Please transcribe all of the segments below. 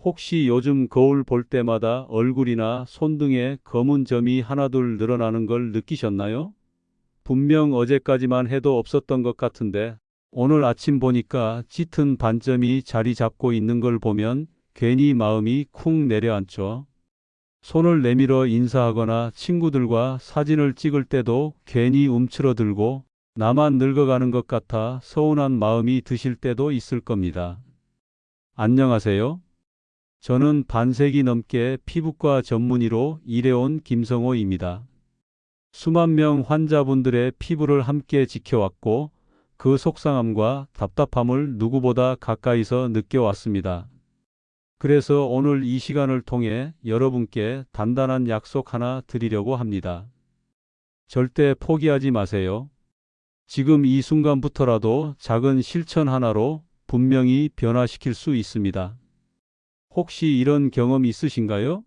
혹시 요즘 거울 볼 때마다 얼굴이나 손등에 검은 점이 하나둘 늘어나는 걸 느끼셨나요? 분명 어제까지만 해도 없었던 것 같은데 오늘 아침 보니까 짙은 반점이 자리 잡고 있는 걸 보면 괜히 마음이 쿵 내려앉죠. 손을 내밀어 인사하거나 친구들과 사진을 찍을 때도 괜히 움츠러들고 나만 늙어가는 것 같아 서운한 마음이 드실 때도 있을 겁니다. 안녕하세요. 저는 반세기 넘게 피부과 전문의로 일해온 김성호입니다. 수만 명 환자분들의 피부를 함께 지켜왔고 그 속상함과 답답함을 누구보다 가까이서 느껴왔습니다. 그래서 오늘 이 시간을 통해 여러분께 단단한 약속 하나 드리려고 합니다. 절대 포기하지 마세요. 지금 이 순간부터라도 작은 실천 하나로 분명히 변화시킬 수 있습니다. 혹시 이런 경험 있으신가요?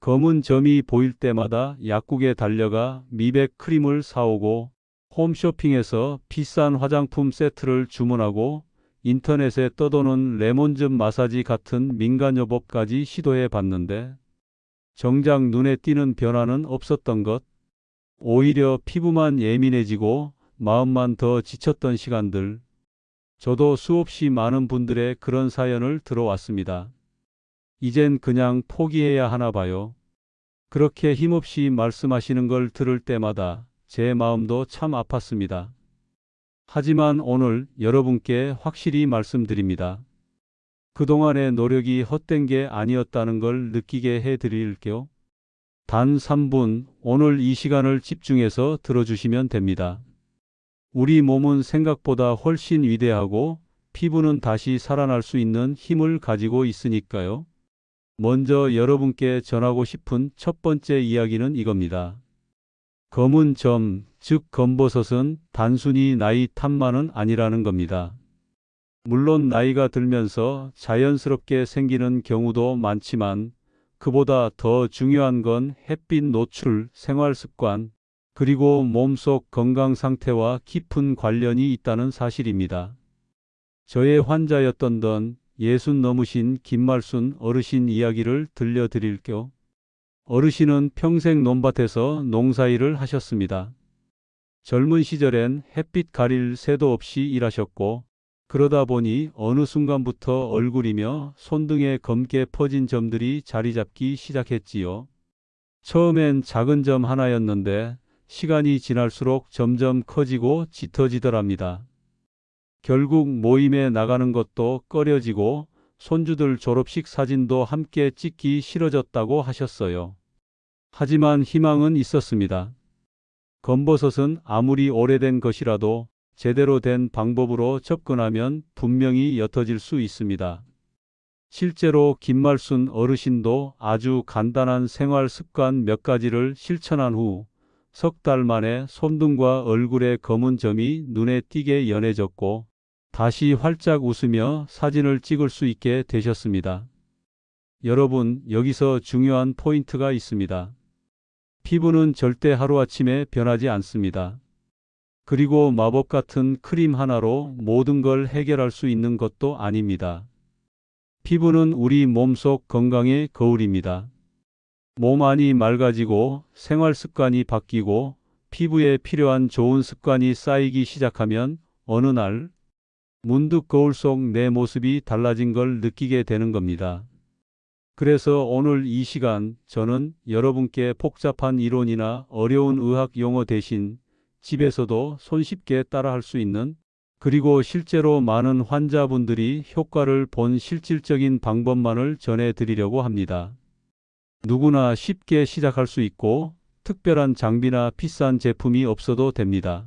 검은 점이 보일 때마다 약국에 달려가 미백 크림을 사오고 홈쇼핑에서 비싼 화장품 세트를 주문하고 인터넷에 떠도는 레몬즙 마사지 같은 민간요법까지 시도해 봤는데 정작 눈에 띄는 변화는 없었던 것. 오히려 피부만 예민해지고 마음만 더 지쳤던 시간들. 저도 수없이 많은 분들의 그런 사연을 들어왔습니다. 이젠 그냥 포기해야 하나 봐요. 그렇게 힘없이 말씀하시는 걸 들을 때마다 제 마음도 참 아팠습니다. 하지만 오늘 여러분께 확실히 말씀드립니다. 그동안의 노력이 헛된 게 아니었다는 걸 느끼게 해드릴게요. 단 3분, 오늘 이 시간을 집중해서 들어주시면 됩니다. 우리 몸은 생각보다 훨씬 위대하고 피부는 다시 살아날 수 있는 힘을 가지고 있으니까요. 먼저 여러분께 전하고 싶은 첫 번째 이야기는 이겁니다. 검은 점, 즉 검버섯은 단순히 나이 탓만은 아니라는 겁니다. 물론 나이가 들면서 자연스럽게 생기는 경우도 많지만 그보다 더 중요한 건 햇빛 노출, 생활 습관, 그리고 몸속 건강 상태와 깊은 관련이 있다는 사실입니다. 저의 환자였던 60 넘으신 김말순 어르신 이야기를 들려드릴게요. 어르신은 평생 논밭에서 농사일을 하셨습니다. 젊은 시절엔 햇빛 가릴 새도 없이 일하셨고 그러다 보니 어느 순간부터 얼굴이며 손등에 검게 퍼진 점들이 자리 잡기 시작했지요. 처음엔 작은 점 하나였는데 시간이 지날수록 점점 커지고 짙어지더랍니다. 결국 모임에 나가는 것도 꺼려지고 손주들 졸업식 사진도 함께 찍기 싫어졌다고 하셨어요. 하지만 희망은 있었습니다. 검버섯은 아무리 오래된 것이라도 제대로 된 방법으로 접근하면 분명히 옅어질 수 있습니다. 실제로 김말순 어르신도 아주 간단한 생활 습관 몇 가지를 실천한 후 석 달 만에 손등과 얼굴의 검은 점이 눈에 띄게 연해졌고 다시 활짝 웃으며 사진을 찍을 수 있게 되셨습니다. 여러분, 여기서 중요한 포인트가 있습니다. 피부는 절대 하루아침에 변하지 않습니다. 그리고 마법 같은 크림 하나로 모든 걸 해결할 수 있는 것도 아닙니다. 피부는 우리 몸속 건강의 거울입니다. 몸 안이 맑아지고 생활 습관이 바뀌고 피부에 필요한 좋은 습관이 쌓이기 시작하면 어느 날 문득 거울 속 내 모습이 달라진 걸 느끼게 되는 겁니다. 그래서 오늘 이 시간 저는 여러분께 복잡한 이론이나 어려운 의학 용어 대신 집에서도 손쉽게 따라할 수 있는 그리고 실제로 많은 환자분들이 효과를 본 실질적인 방법만을 전해드리려고 합니다. 누구나 쉽게 시작할 수 있고 특별한 장비나 비싼 제품이 없어도 됩니다.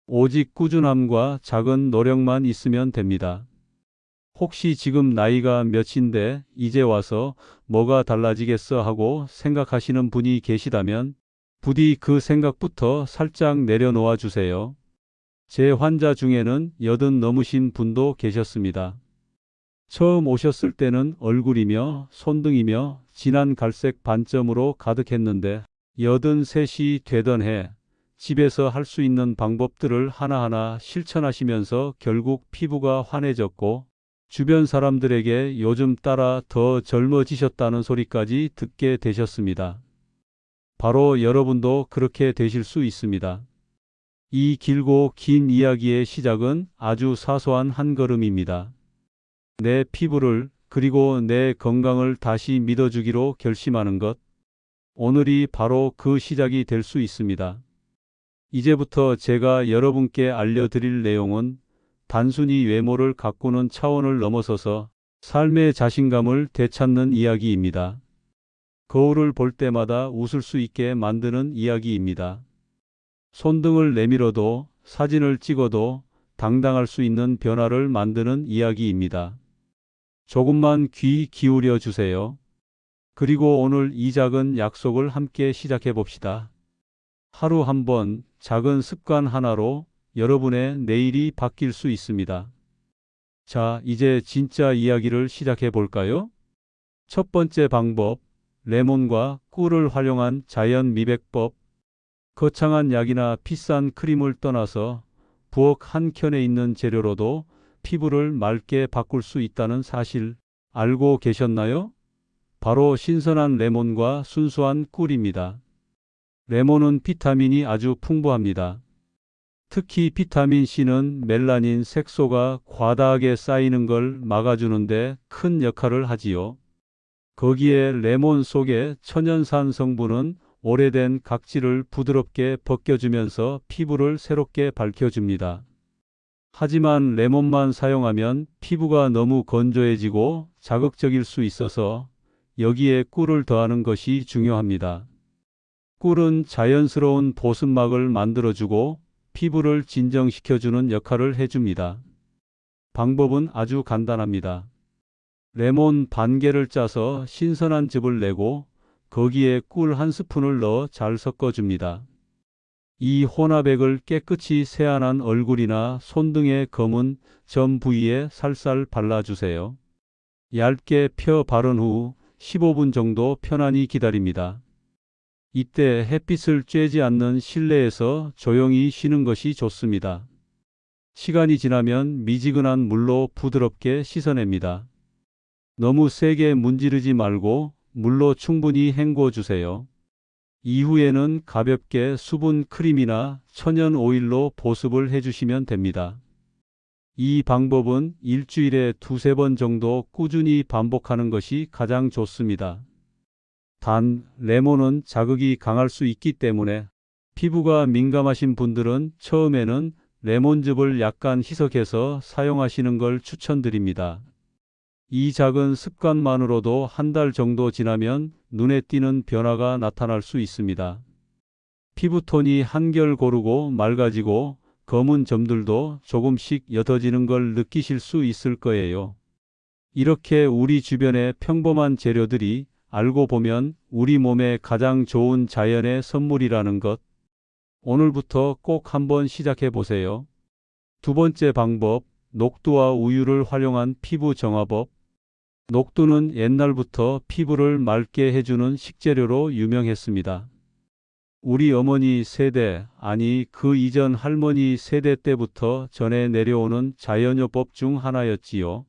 오직 꾸준함과 작은 노력만 있으면 됩니다. 혹시 지금 나이가 몇인데 이제 와서 뭐가 달라지겠어 하고 생각하시는 분이 계시다면 부디 그 생각부터 살짝 내려놓아 주세요. 제 환자 중에는 80 넘으신 분도 계셨습니다. 처음 오셨을 때는 얼굴이며 손등이며 진한 갈색 반점으로 가득했는데 83이 되던 해 집에서 할 수 있는 방법들을 하나하나 실천하시면서 결국 피부가 환해졌고 주변 사람들에게 요즘 따라 더 젊어지셨다는 소리까지 듣게 되셨습니다. 바로 여러분도 그렇게 되실 수 있습니다. 이 길고 긴 이야기의 시작은 아주 사소한 한 걸음입니다. 내 피부를 그리고 내 건강을 다시 믿어주기로 결심하는 것. 오늘이 바로 그 시작이 될 수 있습니다. 이제부터 제가 여러분께 알려드릴 내용은 단순히 외모를 가꾸는 차원을 넘어서서 삶의 자신감을 되찾는 이야기입니다. 거울을 볼 때마다 웃을 수 있게 만드는 이야기입니다. 손등을 내밀어도 사진을 찍어도 당당할 수 있는 변화를 만드는 이야기입니다. 조금만 귀 기울여 주세요. 그리고 오늘 이 작은 약속을 함께 시작해 봅시다. 하루 한 번 작은 습관 하나로 여러분의 내일이 바뀔 수 있습니다. 자, 이제 진짜 이야기를 시작해 볼까요? 첫 번째 방법, 레몬과 꿀을 활용한 자연 미백법. 거창한 약이나 비싼 크림을 떠나서 부엌 한 켠에 있는 재료로도 피부를 맑게 바꿀 수 있다는 사실 알고 계셨나요? 바로 신선한 레몬과 순수한 꿀입니다. 레몬은 비타민이 아주 풍부합니다. 특히 비타민 C는 멜라닌 색소가 과다하게 쌓이는 걸 막아주는데 큰 역할을 하지요. 거기에 레몬 속의 천연산 성분은 오래된 각질을 부드럽게 벗겨주면서 피부를 새롭게 밝혀줍니다. 하지만 레몬만 사용하면 피부가 너무 건조해지고 자극적일 수 있어서 여기에 꿀을 더하는 것이 중요합니다. 꿀은 자연스러운 보습막을 만들어주고 피부를 진정시켜주는 역할을 해줍니다. 방법은 아주 간단합니다. 레몬 반 개를 짜서 신선한 즙을 내고 거기에 꿀 한 스푼을 넣어 잘 섞어줍니다. 이 혼합액을 깨끗이 세안한 얼굴이나 손등의 검은 점 부위에 살살 발라주세요. 얇게 펴 바른 후 15분 정도 편안히 기다립니다. 이때 햇빛을 쬐지 않는 실내에서 조용히 쉬는 것이 좋습니다. 시간이 지나면 미지근한 물로 부드럽게 씻어냅니다. 너무 세게 문지르지 말고 물로 충분히 헹궈 주세요. 이후에는 가볍게 수분 크림이나 천연 오일로 보습을 해주시면 됩니다. 이 방법은 일주일에 두세 번 정도 꾸준히 반복하는 것이 가장 좋습니다. 단, 레몬은 자극이 강할 수 있기 때문에 피부가 민감하신 분들은 처음에는 레몬즙을 약간 희석해서 사용하시는 걸 추천드립니다. 이 작은 습관만으로도 한 달 정도 지나면 눈에 띄는 변화가 나타날 수 있습니다. 피부톤이 한결 고르고 맑아지고 검은 점들도 조금씩 옅어지는 걸 느끼실 수 있을 거예요. 이렇게 우리 주변의 평범한 재료들이 알고 보면 우리 몸에 가장 좋은 자연의 선물이라는 것. 오늘부터 꼭 한번 시작해 보세요. 두 번째 방법, 녹두와 우유를 활용한 피부 정화법. 녹두는 옛날부터 피부를 맑게 해주는 식재료로 유명했습니다. 우리 어머니 세대, 아니 그 이전 할머니 세대 때부터 전해 내려오는 자연요법 중 하나였지요.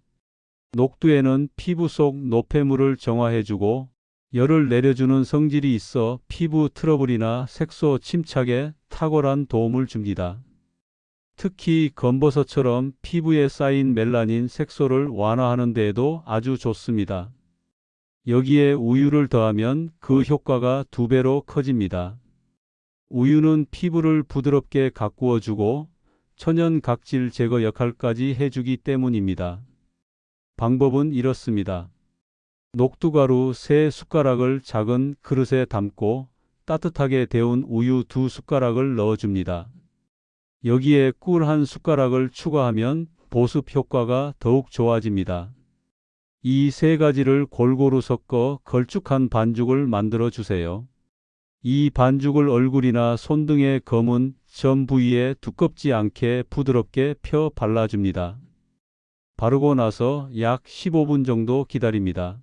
녹두에는 피부 속 노폐물을 정화해주고 열을 내려주는 성질이 있어 피부 트러블이나 색소 침착에 탁월한 도움을 줍니다. 특히 검버섯처럼 피부에 쌓인 멜라닌 색소를 완화하는 데에도 아주 좋습니다. 여기에 우유를 더하면 그 효과가 2배로 커집니다. 우유는 피부를 부드럽게 가꾸어주고 천연 각질 제거 역할까지 해주기 때문입니다. 방법은 이렇습니다. 녹두가루 3숟가락을 작은 그릇에 담고 따뜻하게 데운 우유 2숟가락을 넣어줍니다. 여기에 꿀 1숟가락을 추가하면 보습 효과가 더욱 좋아집니다. 이 3가지를 골고루 섞어 걸쭉한 반죽을 만들어 주세요. 이 반죽을 얼굴이나 손등의 검은 점 부위에 두껍지 않게 부드럽게 펴 발라줍니다. 바르고 나서 약 15분 정도 기다립니다.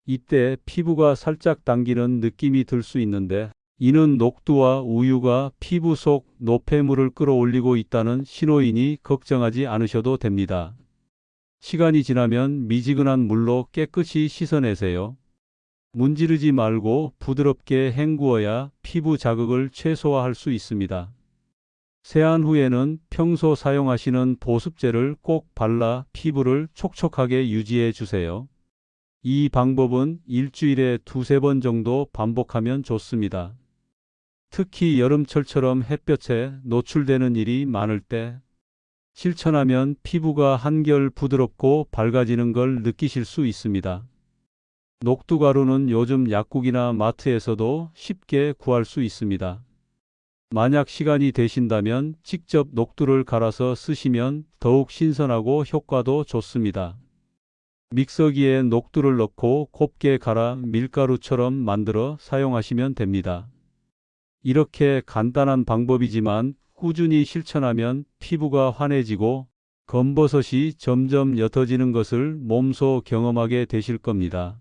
이때 피부가 살짝 당기는 느낌이 들 수 있는데 이는 녹두와 우유가 피부 속 노폐물을 끌어올리고 있다는 신호이니 걱정하지 않으셔도 됩니다. 시간이 지나면 미지근한 물로 깨끗이 씻어내세요. 문지르지 말고 부드럽게 헹구어야 피부 자극을 최소화할 수 있습니다. 세안 후에는 평소 사용하시는 보습제를 꼭 발라 피부를 촉촉하게 유지해 주세요. 이 방법은 일주일에 두세 번 정도 반복하면 좋습니다. 특히 여름철처럼 햇볕에 노출되는 일이 많을 때 실천하면 피부가 한결 부드럽고 밝아지는 걸 느끼실 수 있습니다. 녹두가루는 요즘 약국이나 마트에서도 쉽게 구할 수 있습니다. 만약 시간이 되신다면 직접 녹두를 갈아서 쓰시면 더욱 신선하고 효과도 좋습니다. 믹서기에 녹두를 넣고 곱게 갈아 밀가루처럼 만들어 사용하시면 됩니다. 이렇게 간단한 방법이지만 꾸준히 실천하면 피부가 환해지고 검버섯이 점점 옅어지는 것을 몸소 경험하게 되실 겁니다.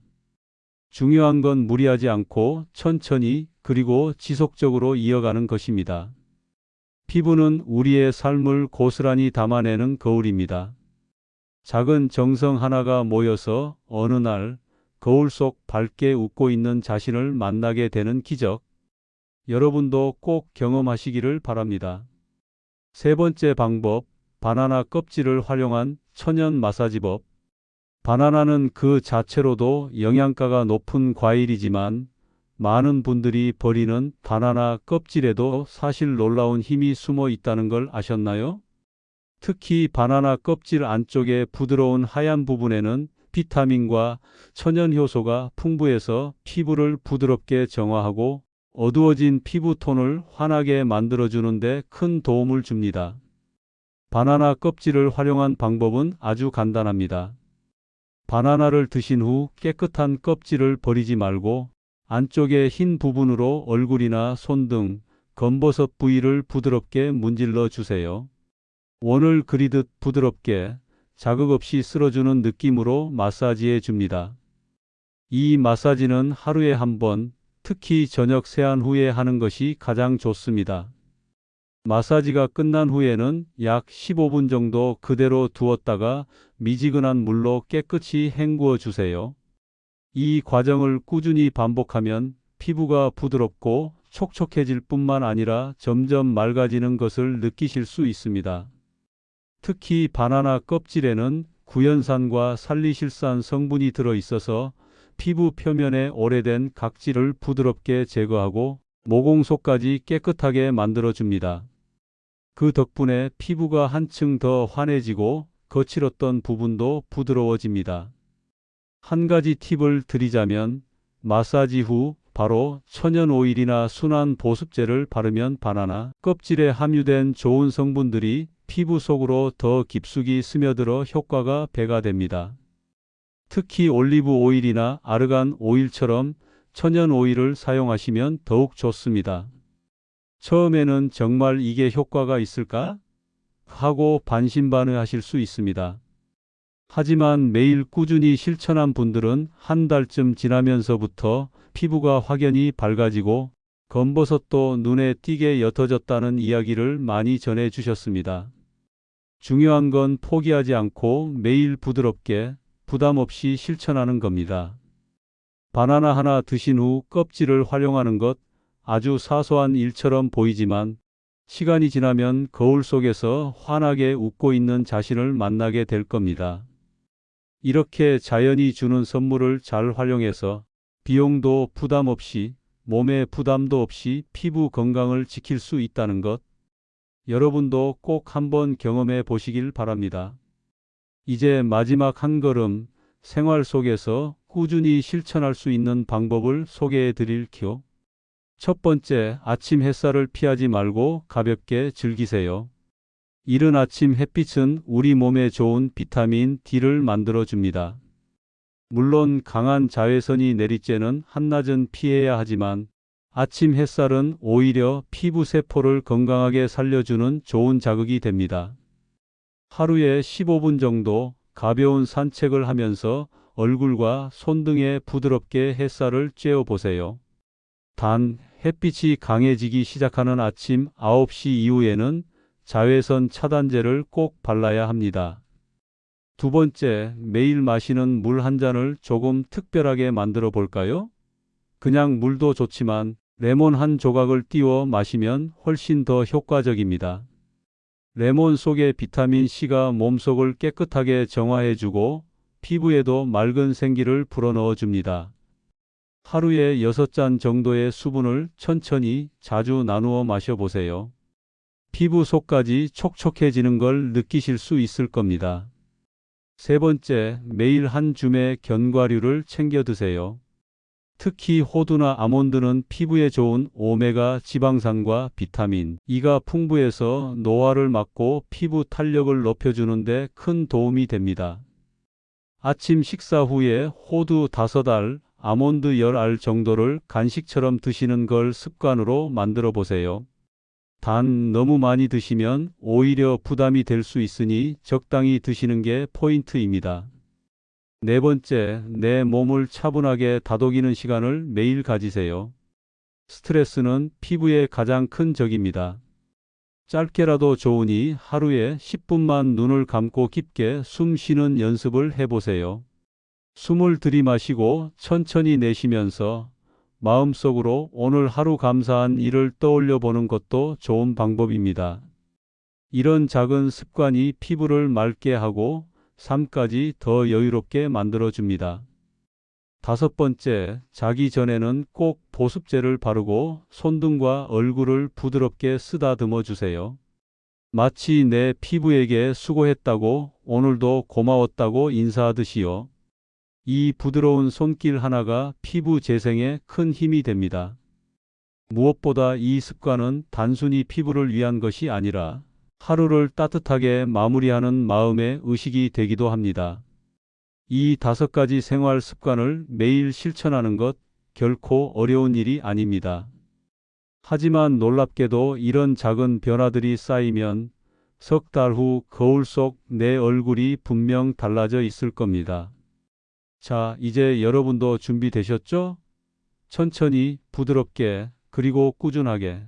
중요한 건 무리하지 않고 천천히 그리고 지속적으로 이어가는 것입니다. 피부는 우리의 삶을 고스란히 담아내는 거울입니다. 작은 정성 하나가 모여서 어느 날 거울 속 밝게 웃고 있는 자신을 만나게 되는 기적. 여러분도 꼭 경험하시기를 바랍니다. 세 번째 방법, 바나나 껍질을 활용한 천연 마사지법. 바나나는 그 자체로도 영양가가 높은 과일이지만 많은 분들이 버리는 바나나 껍질에도 사실 놀라운 힘이 숨어 있다는 걸 아셨나요? 특히 바나나 껍질 안쪽의 부드러운 하얀 부분에는 비타민과 천연 효소가 풍부해서 피부를 부드럽게 정화하고 어두워진 피부톤을 환하게 만들어주는 데 큰 도움을 줍니다. 바나나 껍질을 활용한 방법은 아주 간단합니다. 바나나를 드신 후 깨끗한 껍질을 버리지 말고 안쪽의 흰 부분으로 얼굴이나 손 등 검버섯 부위를 부드럽게 문질러 주세요. 원을 그리듯 부드럽게 자극 없이 쓸어주는 느낌으로 마사지해 줍니다. 이 마사지는 하루에 한 번, 특히 저녁 세안 후에 하는 것이 가장 좋습니다. 마사지가 끝난 후에는 약 15분 정도 그대로 두었다가 미지근한 물로 깨끗이 헹구어 주세요. 이 과정을 꾸준히 반복하면 피부가 부드럽고 촉촉해질 뿐만 아니라 점점 맑아지는 것을 느끼실 수 있습니다. 특히 바나나 껍질에는 구연산과 살리실산 성분이 들어 있어서 피부 표면에 오래된 각질을 부드럽게 제거하고 모공속까지 깨끗하게 만들어줍니다. 그 덕분에 피부가 한층 더 환해지고 거칠었던 부분도 부드러워집니다. 한 가지 팁을 드리자면 마사지 후 바로 천연 오일이나 순한 보습제를 바르면 바나나 껍질에 함유된 좋은 성분들이 피부 속으로 더 깊숙이 스며들어 효과가 배가 됩니다. 특히 올리브 오일이나 아르간 오일처럼 천연 오일을 사용하시면 더욱 좋습니다. 처음에는 정말 이게 효과가 있을까? 하고 반신반의하실 수 있습니다. 하지만 매일 꾸준히 실천한 분들은 한 달쯤 지나면서부터 피부가 확연히 밝아지고 검버섯도 눈에 띄게 옅어졌다는 이야기를 많이 전해 주셨습니다. 중요한 건 포기하지 않고 매일 부드럽게 부담 없이 실천하는 겁니다. 바나나 하나 드신 후 껍질을 활용하는 것 아주 사소한 일처럼 보이지만 시간이 지나면 거울 속에서 환하게 웃고 있는 자신을 만나게 될 겁니다. 이렇게 자연이 주는 선물을 잘 활용해서 비용도 부담 없이 몸에 부담도 없이 피부 건강을 지킬 수 있다는 것, 여러분도 꼭 한번 경험해 보시길 바랍니다. 이제 마지막 한 걸음, 생활 속에서 꾸준히 실천할 수 있는 방법을 소개해 드릴게요. 첫 번째, 아침 햇살을 피하지 말고 가볍게 즐기세요. 이른 아침 햇빛은 우리 몸에 좋은 비타민 D를 만들어 줍니다. 물론 강한 자외선이 내리쬐는 한낮은 피해야 하지만 아침 햇살은 오히려 피부 세포를 건강하게 살려주는 좋은 자극이 됩니다. 하루에 15분 정도 가벼운 산책을 하면서 얼굴과 손 등에 부드럽게 햇살을 쬐어 보세요. 단, 햇빛이 강해지기 시작하는 아침 9시 이후에는 자외선 차단제를 꼭 발라야 합니다. 두 번째, 매일 마시는 물 한 잔을 조금 특별하게 만들어 볼까요? 그냥 물도 좋지만 레몬 한 조각을 띄워 마시면 훨씬 더 효과적입니다. 레몬 속의 비타민 C가 몸속을 깨끗하게 정화해주고 피부에도 맑은 생기를 불어넣어 줍니다. 하루에 6잔 정도의 수분을 천천히 자주 나누어 마셔보세요. 피부 속까지 촉촉해지는 걸 느끼실 수 있을 겁니다. 세 번째, 매일 한 줌의 견과류를 챙겨 드세요. 특히 호두나 아몬드는 피부에 좋은 오메가 지방산과 비타민 E가 풍부해서 노화를 막고 피부 탄력을 높여주는데 큰 도움이 됩니다. 아침 식사 후에 호두 5알, 아몬드 10알 정도를 간식처럼 드시는 걸 습관으로 만들어 보세요. 단 너무 많이 드시면 오히려 부담이 될 수 있으니 적당히 드시는 게 포인트입니다. 네 번째, 내 몸을 차분하게 다독이는 시간을 매일 가지세요. 스트레스는 피부의 가장 큰 적입니다. 짧게라도 좋으니 하루에 10분만 눈을 감고 깊게 숨 쉬는 연습을 해보세요. 숨을 들이마시고 천천히 내쉬면서 마음속으로 오늘 하루 감사한 일을 떠올려 보는 것도 좋은 방법입니다. 이런 작은 습관이 피부를 맑게 하고 삶까지 더 여유롭게 만들어줍니다. 다섯 번째, 자기 전에는 꼭 보습제를 바르고 손등과 얼굴을 부드럽게 쓰다듬어 주세요. 마치 내 피부에게 수고했다고 오늘도 고마웠다고 인사하듯이요. 이 부드러운 손길 하나가 피부 재생에 큰 힘이 됩니다. 무엇보다 이 습관은 단순히 피부를 위한 것이 아니라 하루를 따뜻하게 마무리하는 마음의 의식이 되기도 합니다. 이 5가지 생활 습관을 매일 실천하는 것 결코 어려운 일이 아닙니다. 하지만 놀랍게도 이런 작은 변화들이 쌓이면 석 달 후 거울 속 내 얼굴이 분명 달라져 있을 겁니다. 자, 이제 여러분도 준비되셨죠? 천천히, 부드럽게, 그리고 꾸준하게.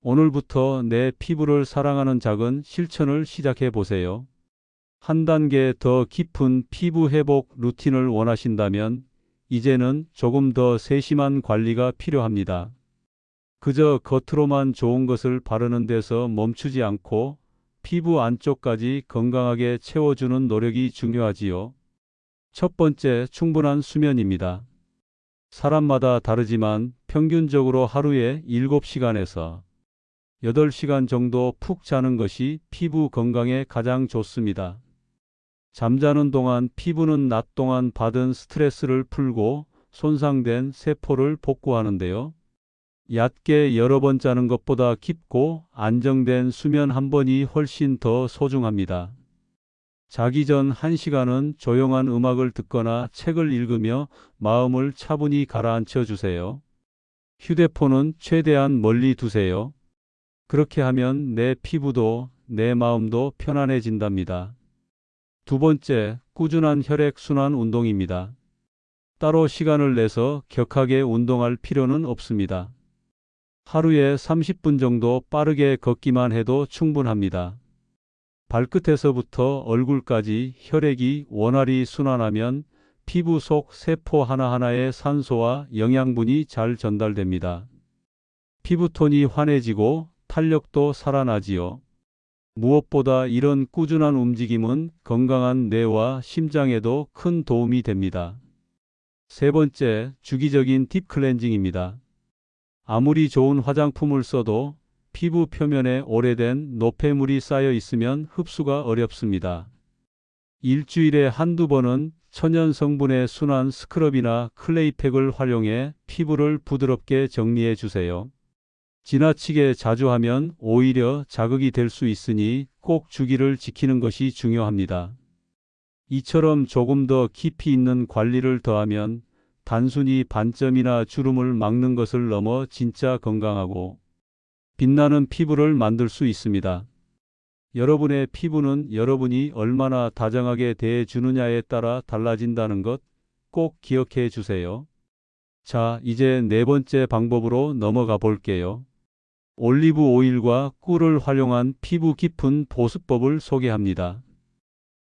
오늘부터 내 피부를 사랑하는 작은 실천을 시작해 보세요. 한 단계 더 깊은 피부 회복 루틴을 원하신다면 이제는 조금 더 세심한 관리가 필요합니다. 그저 겉으로만 좋은 것을 바르는 데서 멈추지 않고 피부 안쪽까지 건강하게 채워주는 노력이 중요하지요. 첫 번째, 충분한 수면입니다. 사람마다 다르지만 평균적으로 하루에 7시간에서 8시간 정도 푹 자는 것이 피부 건강에 가장 좋습니다. 잠자는 동안 피부는 낮 동안 받은 스트레스를 풀고 손상된 세포를 복구하는데요. 얕게 여러 번 자는 것보다 깊고 안정된 수면 한 번이 훨씬 더 소중합니다. 자기 전 1시간은 조용한 음악을 듣거나 책을 읽으며 마음을 차분히 가라앉혀 주세요. 휴대폰은 최대한 멀리 두세요. 그렇게 하면 내 피부도 내 마음도 편안해진답니다. 두 번째, 꾸준한 혈액순환 운동입니다. 따로 시간을 내서 격하게 운동할 필요는 없습니다. 하루에 30분 정도 빠르게 걷기만 해도 충분합니다. 발끝에서부터 얼굴까지 혈액이 원활히 순환하면 피부 속 세포 하나하나에 산소와 영양분이 잘 전달됩니다. 피부톤이 환해지고 탄력도 살아나지요. 무엇보다 이런 꾸준한 움직임은 건강한 뇌와 심장에도 큰 도움이 됩니다. 세 번째, 주기적인 딥 클렌징입니다. 아무리 좋은 화장품을 써도 피부 표면에 오래된 노폐물이 쌓여 있으면 흡수가 어렵습니다. 일주일에 한두 번은 천연 성분의 순한 스크럽이나 클레이팩을 활용해 피부를 부드럽게 정리해 주세요. 지나치게 자주 하면 오히려 자극이 될 수 있으니 꼭 주기를 지키는 것이 중요합니다. 이처럼 조금 더 깊이 있는 관리를 더하면 단순히 반점이나 주름을 막는 것을 넘어 진짜 건강하고 빛나는 피부를 만들 수 있습니다. 여러분의 피부는 여러분이 얼마나 다정하게 대해주느냐에 따라 달라진다는 것 꼭 기억해 주세요. 자, 이제 네 번째 방법으로 넘어가 볼게요. 올리브 오일과 꿀을 활용한 피부 깊은 보습법을 소개합니다.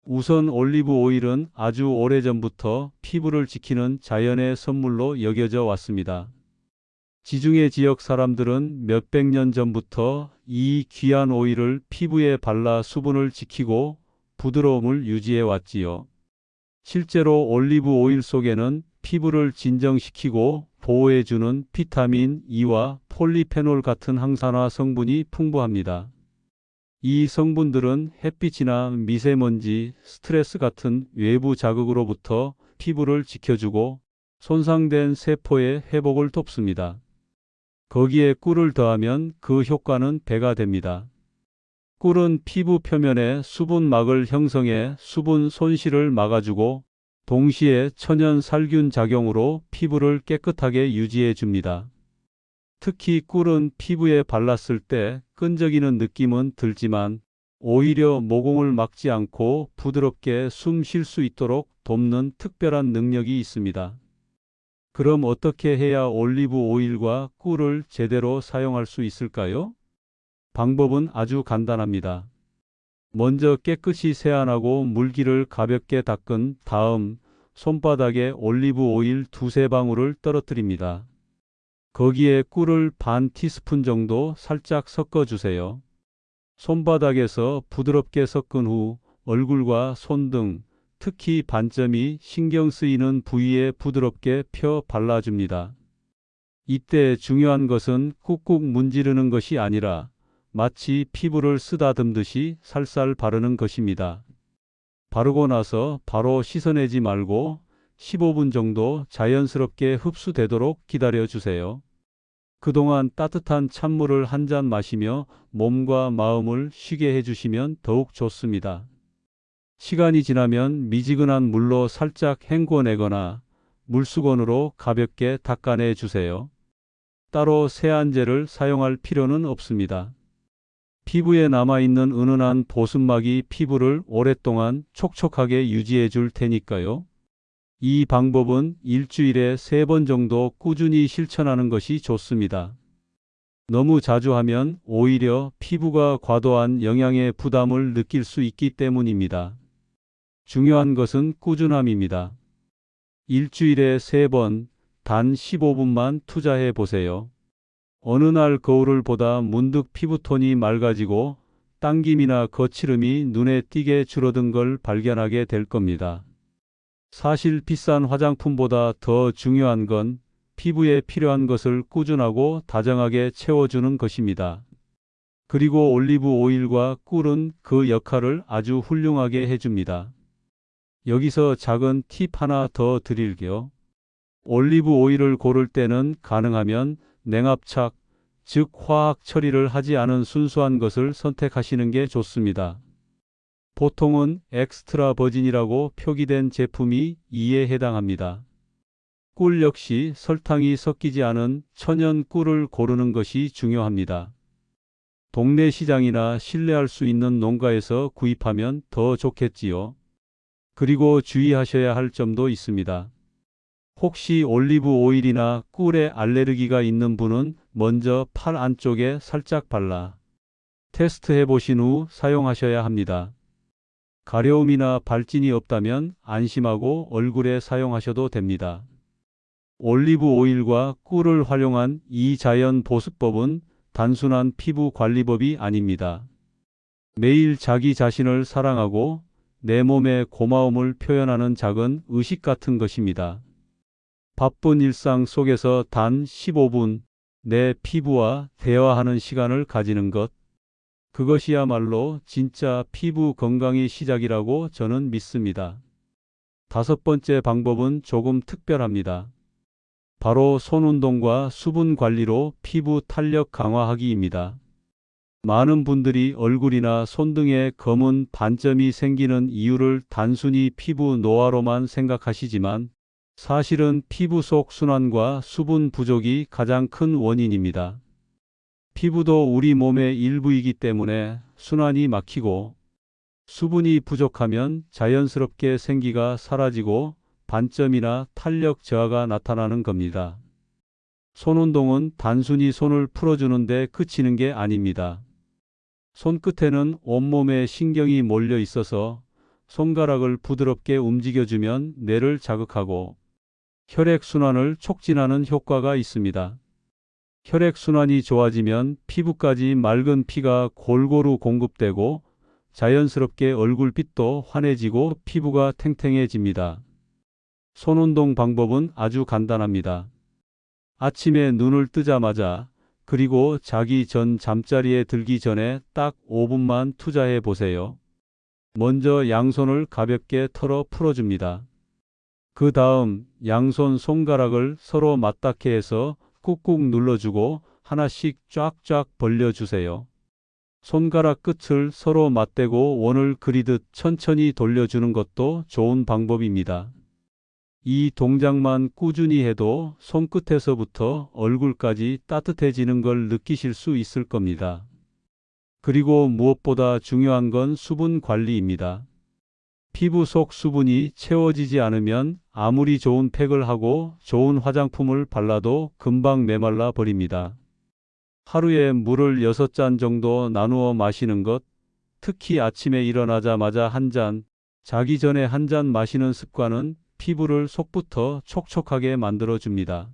우선 올리브 오일은 아주 오래전부터 피부를 지키는 자연의 선물로 여겨져 왔습니다. 지중해 지역 사람들은 몇백 년 전부터 이 귀한 오일을 피부에 발라 수분을 지키고 부드러움을 유지해 왔지요. 실제로 올리브 오일 속에는 피부를 진정시키고 보호해주는 비타민 E와 폴리페놀 같은 항산화 성분이 풍부합니다. 이 성분들은 햇빛이나 미세먼지, 스트레스 같은 외부 자극으로부터 피부를 지켜주고 손상된 세포의 회복을 돕습니다. 거기에 꿀을 더하면 그 효과는 배가 됩니다. 꿀은 피부 표면에 수분막을 형성해 수분 손실을 막아주고 동시에 천연 살균 작용으로 피부를 깨끗하게 유지해 줍니다. 특히 꿀은 피부에 발랐을 때 끈적이는 느낌은 들지만 오히려 모공을 막지 않고 부드럽게 숨 쉴 수 있도록 돕는 특별한 능력이 있습니다. 그럼 어떻게 해야 올리브 오일과 꿀을 제대로 사용할 수 있을까요? 방법은 아주 간단합니다. 먼저 깨끗이 세안하고 물기를 가볍게 닦은 다음 손바닥에 올리브 오일 두세 방울을 떨어뜨립니다. 거기에 꿀을 반 티스푼 정도 살짝 섞어주세요. 손바닥에서 부드럽게 섞은 후 얼굴과 손등, 특히 반점이 신경 쓰이는 부위에 부드럽게 펴 발라줍니다. 이때 중요한 것은 꾹꾹 문지르는 것이 아니라 마치 피부를 쓰다듬듯이 살살 바르는 것입니다. 바르고 나서 바로 씻어내지 말고 15분 정도 자연스럽게 흡수되도록 기다려주세요. 그동안 따뜻한 찬물을 한 잔 마시며 몸과 마음을 쉬게 해주시면 더욱 좋습니다. 시간이 지나면 미지근한 물로 살짝 헹궈내거나 물수건으로 가볍게 닦아내 주세요. 따로 세안제를 사용할 필요는 없습니다. 피부에 남아있는 은은한 보습막이 피부를 오랫동안 촉촉하게 유지해 줄 테니까요. 이 방법은 일주일에 3번 정도 꾸준히 실천하는 것이 좋습니다. 너무 자주 하면 오히려 피부가 과도한 영양의 부담을 느낄 수 있기 때문입니다. 중요한 것은 꾸준함입니다. 일주일에 3번, 단 15분만 투자해 보세요. 어느 날 거울을 보다 문득 피부톤이 맑아지고 당김이나 거칠음이 눈에 띄게 줄어든 걸 발견하게 될 겁니다. 사실 비싼 화장품보다 더 중요한 건 피부에 필요한 것을 꾸준하고 다정하게 채워주는 것입니다. 그리고 올리브 오일과 꿀은 그 역할을 아주 훌륭하게 해줍니다. 여기서 작은 팁 하나 더 드릴게요. 올리브 오일을 고를 때는 가능하면 냉압착, 즉 화학 처리를 하지 않은 순수한 것을 선택하시는 게 좋습니다. 보통은 엑스트라 버진이라고 표기된 제품이 이에 해당합니다. 꿀 역시 설탕이 섞이지 않은 천연 꿀을 고르는 것이 중요합니다. 동네 시장이나 신뢰할 수 있는 농가에서 구입하면 더 좋겠지요. 그리고 주의하셔야 할 점도 있습니다. 혹시 올리브 오일이나 꿀에 알레르기가 있는 분은 먼저 팔 안쪽에 살짝 발라 테스트해 보신 후 사용하셔야 합니다. 가려움이나 발진이 없다면 안심하고 얼굴에 사용하셔도 됩니다. 올리브 오일과 꿀을 활용한 이 자연 보습법은 단순한 피부 관리법이 아닙니다. 매일 자기 자신을 사랑하고 내 몸에 고마움을 표현하는 작은 의식 같은 것입니다. 바쁜 일상 속에서 단 15분 내 피부와 대화하는 시간을 가지는 것, 그것이야말로 진짜 피부 건강의 시작이라고 저는 믿습니다. 5번째 방법은 조금 특별합니다. 바로 손 운동과 수분 관리로 피부 탄력 강화하기입니다. 많은 분들이 얼굴이나 손등에 검은 반점이 생기는 이유를 단순히 피부 노화로만 생각하시지만 사실은 피부 속 순환과 수분 부족이 가장 큰 원인입니다. 피부도 우리 몸의 일부이기 때문에 순환이 막히고 수분이 부족하면 자연스럽게 생기가 사라지고 반점이나 탄력 저하가 나타나는 겁니다. 손 운동은 단순히 손을 풀어주는 데 그치는 게 아닙니다. 손끝에는 온몸에 신경이 몰려 있어서 손가락을 부드럽게 움직여주면 뇌를 자극하고 혈액순환을 촉진하는 효과가 있습니다. 혈액순환이 좋아지면 피부까지 맑은 피가 골고루 공급되고 자연스럽게 얼굴빛도 환해지고 피부가 탱탱해집니다. 손운동 방법은 아주 간단합니다. 아침에 눈을 뜨자마자 그리고 자기 전 잠자리에 들기 전에 딱 5분만 투자해 보세요. 먼저 양손을 가볍게 털어 풀어줍니다. 그 다음 양손 손가락을 서로 맞닿게 해서 꾹꾹 눌러주고 하나씩 쫙쫙 벌려주세요. 손가락 끝을 서로 맞대고 원을 그리듯 천천히 돌려주는 것도 좋은 방법입니다. 이 동작만 꾸준히 해도 손끝에서부터 얼굴까지 따뜻해지는 걸 느끼실 수 있을 겁니다. 그리고 무엇보다 중요한 건 수분 관리입니다. 피부 속 수분이 채워지지 않으면 아무리 좋은 팩을 하고 좋은 화장품을 발라도 금방 메말라 버립니다. 하루에 물을 6잔 정도 나누어 마시는 것, 특히 아침에 일어나자마자 한 잔, 자기 전에 한 잔 마시는 습관은 피부를 속부터 촉촉하게 만들어줍니다.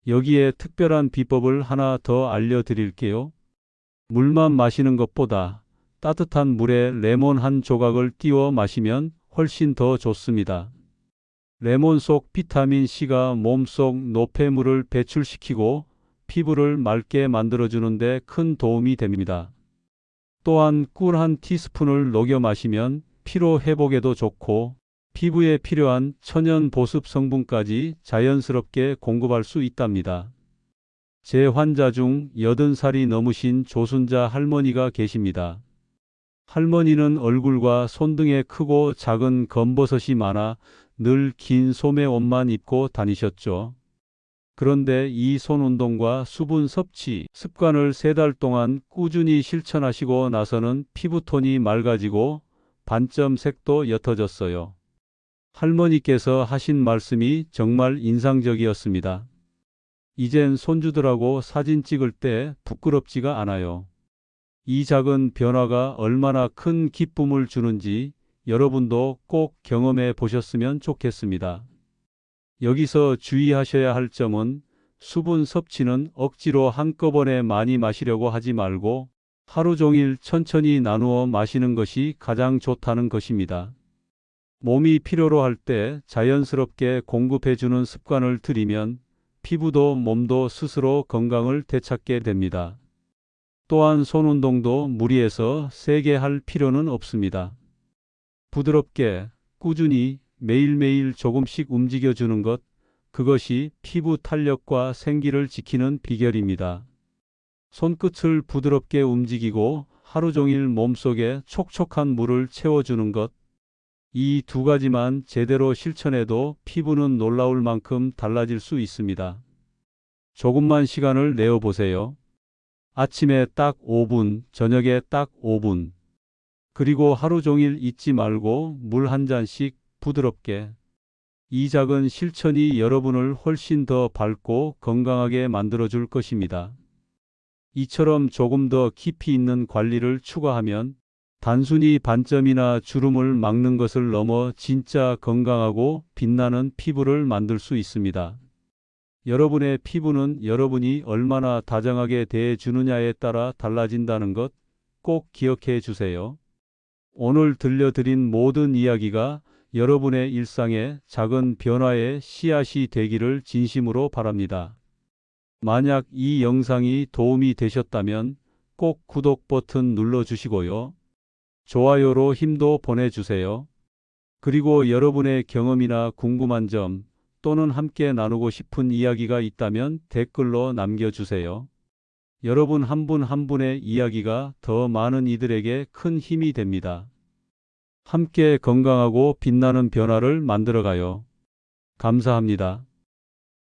여기에 특별한 비법을 하나 더 알려드릴게요. 물만 마시는 것보다 따뜻한 물에 레몬 한 조각을 띄워 마시면 훨씬 더 좋습니다. 레몬 속 비타민 C가 몸속 노폐물을 배출시키고 피부를 맑게 만들어주는데 큰 도움이 됩니다. 또한 꿀 한 티스푼을 녹여 마시면 피로 회복에도 좋고 피부에 필요한 천연 보습 성분까지 자연스럽게 공급할 수 있답니다. 제 환자 중 80살이 넘으신 조순자 할머니가 계십니다. 할머니는 얼굴과 손등에 크고 작은 검버섯이 많아 늘 긴 소매 옷만 입고 다니셨죠. 그런데 이 손운동과 수분 섭취 습관을 3달 동안 꾸준히 실천하시고 나서는 피부톤이 맑아지고 반점색도 옅어졌어요. 할머니께서 하신 말씀이 정말 인상적이었습니다. 이젠 손주들하고 사진 찍을 때 부끄럽지가 않아요. 이 작은 변화가 얼마나 큰 기쁨을 주는지 여러분도 꼭 경험해 보셨으면 좋겠습니다. 여기서 주의하셔야 할 점은 수분 섭취는 억지로 한꺼번에 많이 마시려고 하지 말고 하루 종일 천천히 나누어 마시는 것이 가장 좋다는 것입니다. 몸이 필요로 할 때 자연스럽게 공급해주는 습관을 들이면 피부도 몸도 스스로 건강을 되찾게 됩니다. 또한 손운동도 무리해서 세게 할 필요는 없습니다. 부드럽게, 꾸준히 매일매일 조금씩 움직여주는 것, 그것이 피부 탄력과 생기를 지키는 비결입니다. 손끝을 부드럽게 움직이고 하루 종일 몸속에 촉촉한 물을 채워주는 것, 이 2가지만 제대로 실천해도 피부는 놀라울 만큼 달라질 수 있습니다. 조금만 시간을 내어 보세요. 아침에 딱 5분, 저녁에 딱 5분. 그리고 하루 종일 잊지 말고 물 한 잔씩 부드럽게. 이 작은 실천이 여러분을 훨씬 더 밝고 건강하게 만들어줄 것입니다. 이처럼 조금 더 깊이 있는 관리를 추가하면 단순히 반점이나 주름을 막는 것을 넘어 진짜 건강하고 빛나는 피부를 만들 수 있습니다. 여러분의 피부는 여러분이 얼마나 다정하게 대해주느냐에 따라 달라진다는 것 꼭 기억해 주세요. 오늘 들려드린 모든 이야기가 여러분의 일상에 작은 변화의 씨앗이 되기를 진심으로 바랍니다. 만약 이 영상이 도움이 되셨다면 꼭 구독 버튼 눌러주시고요. 좋아요로 힘도 보내주세요. 그리고 여러분의 경험이나 궁금한 점 또는 함께 나누고 싶은 이야기가 있다면 댓글로 남겨주세요. 여러분 한 분 한 분의 이야기가 더 많은 이들에게 큰 힘이 됩니다. 함께 건강하고 빛나는 변화를 만들어가요. 감사합니다.